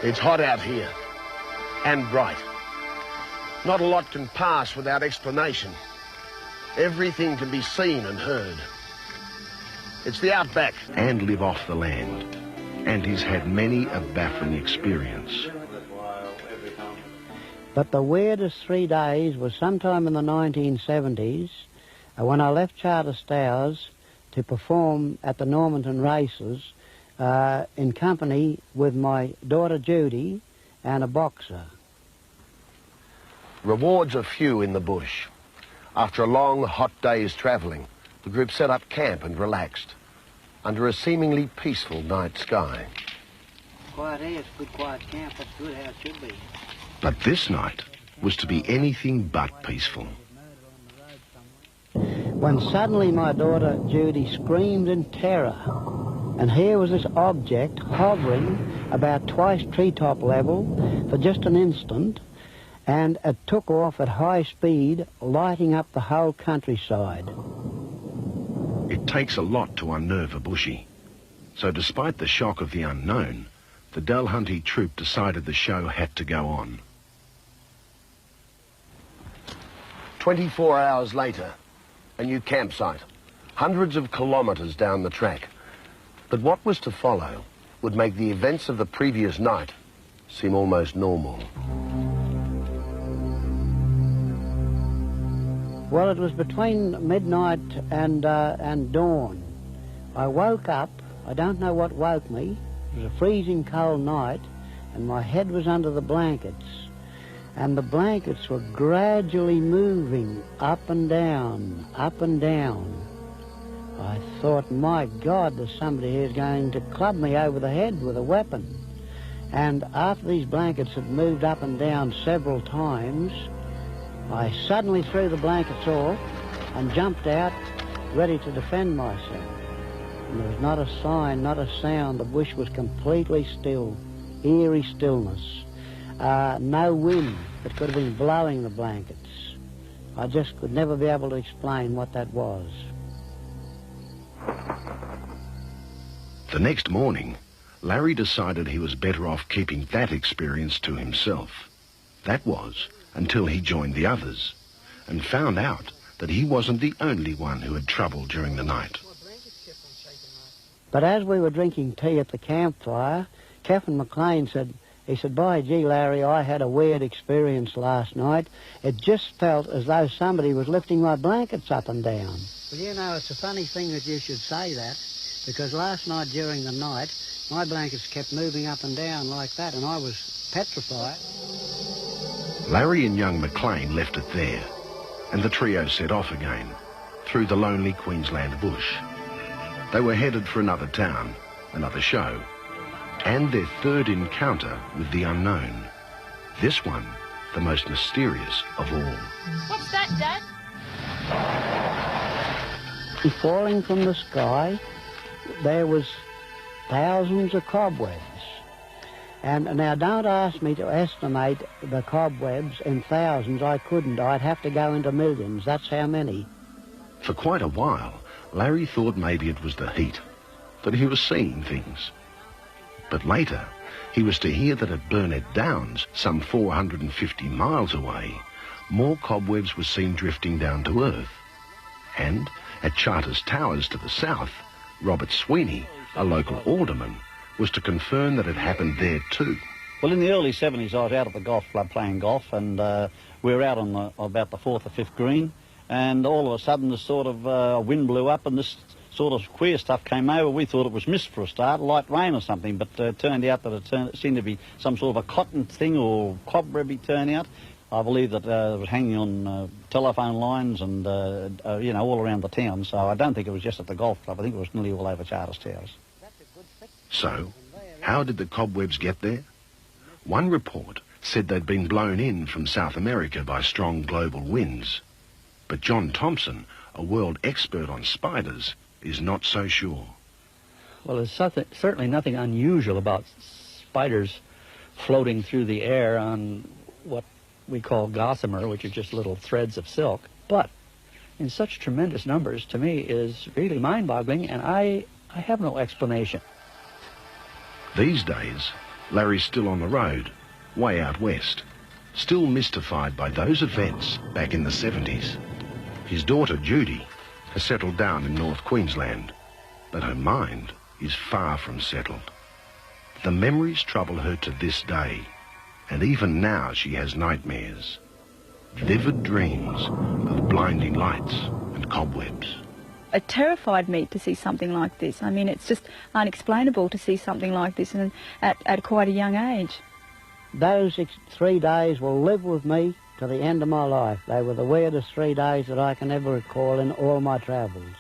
It's hot out here, and bright. Not a lot can pass without explanation. Everything can be seen and heard. It's the Outback. And live off the land. And he's had many a baffling experience. But the weirdest 3 days was sometime in the 1970s when I left Charter Stowers to perform at the Normanton races in company with my daughter Judy and a boxer. Rewards are few in the bush. After a long, hot day's travelling, the group set up camp and relaxed under a seemingly peaceful night sky. Quiet here, it's a good quiet camp. That's good how it should be. But this night was to be anything but peaceful. When suddenly my daughter Judy screamed in terror, and here was this object hovering about twice treetop level for just an instant, and it took off at high speed, lighting up the whole countryside. It takes a lot to unnerve a bushie. So despite the shock of the unknown, the Dulhunty troop decided the show had to go on. 24 hours later, a new campsite, hundreds of kilometres down the track. But what was to follow would make the events of the previous night seem almost normal. Well, it was between midnight and dawn. I woke up. I don't know what woke me. It was a freezing cold night, and my head was under the blankets. And the blankets were gradually moving up and down, up and down. I thought, my God, there's somebody here's going to club me over the head with a weapon. And after these blankets had moved up and down several times, I suddenly threw the blankets off and jumped out, ready to defend myself. And there was not a sign, not a sound. The bush was completely still, eerie stillness. No wind that could have been blowing the blankets. I just could never be able to explain what that was. The next morning, Larry decided he was better off keeping that experience to himself. That was until he joined the others and found out that he wasn't the only one who had trouble during the night. But as we were drinking tea at the campfire, Captain McLean said, by gee, Larry, I had a weird experience last night. It just felt as though somebody was lifting my blankets up and down. Well, you know, it's a funny thing that you should say that, because last night during the night, my blankets kept moving up and down like that, and I was petrified. Larry and young McLean left it there, and the trio set off again, through the lonely Queensland bush. They were headed for another town, another show, and their third encounter with the unknown. This one, the most mysterious of all. What's that, Dad? Falling from the sky, there was thousands of cobwebs. And now don't ask me to estimate the cobwebs in thousands. I couldn't. I'd have to go into millions. That's how many. For quite a while, Larry thought maybe it was the heat, that he was seeing things. But later, he was to hear that at Burnett Downs, some 450 miles away, more cobwebs were seen drifting down to Earth. And at Charters Towers to the south, Robert Sweeney, a local alderman, was to confirm that it happened there too. Well, in the early 70s, I was out at the golf club playing golf, and we were out on about the 4th or 5th green, and all of a sudden this sort of wind blew up and this sort of queer stuff came over. We thought it was mist for a start, light rain or something, but it turned out that it seemed to be some sort of a cotton thing or cobwebby turnout. I believe that it was hanging on telephone lines and, you know, all around the town. So I don't think it was just at the golf club. I think it was nearly all over Charters Towers. So, how did the cobwebs get there? One report said they'd been blown in from South America by strong global winds. But John Thompson, a world expert on spiders, is not so sure. Well, there's certainly nothing unusual about spiders floating through the air on what we call gossamer, which are just little threads of silk. But in such tremendous numbers, to me, is really mind-boggling, and I have no explanation. These days, Larry's still on the road, way out west, still mystified by those events back in the 70s. His daughter, Judy, has settled down in North Queensland, but her mind is far from settled. The memories trouble her to this day, and even now she has nightmares, vivid dreams of blinding lights and cobwebs. It terrified me to see something like this. I mean, it's just unexplainable to see something like this at quite a young age. Those 3 days will live with me to the end of my life. They were the weirdest 3 days that I can ever recall in all my travels.